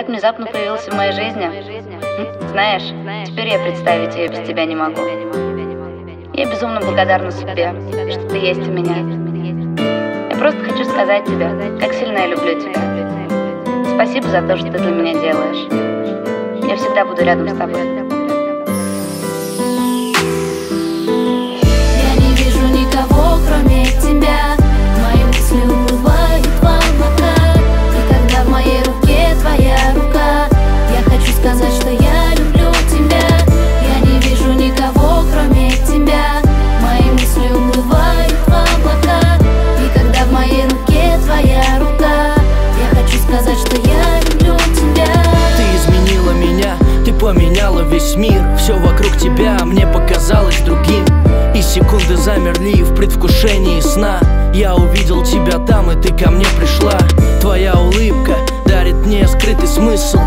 так внезапно появился в моей жизни. Знаешь, теперь я представить ее без тебя не могу. Я безумно благодарна судьбе, что ты есть у меня. Я просто хочу сказать тебе, как сильно я люблю тебя. Спасибо за то, что ты для меня делаешь. Я всегда буду рядом с тобой. Я не вижу никого, кроме тебя. Мои мысли уплывают в облака. И когда в моей руке твоя рука, я хочу сказать, что я люблю тебя. Я не вижу никого, кроме тебя. Мои мысли уплывают в облака. И когда в моей руке твоя рука, я хочу сказать, что я люблю тебя. Ты изменила меня, ты поменяла весь мир. Все вокруг тебя мне показалось другим. И секунды замерли в предвкушении сна. Я увидел тебя там, и ты ко мне пришла. Твоя улыбка дарит мне скрытый смысл.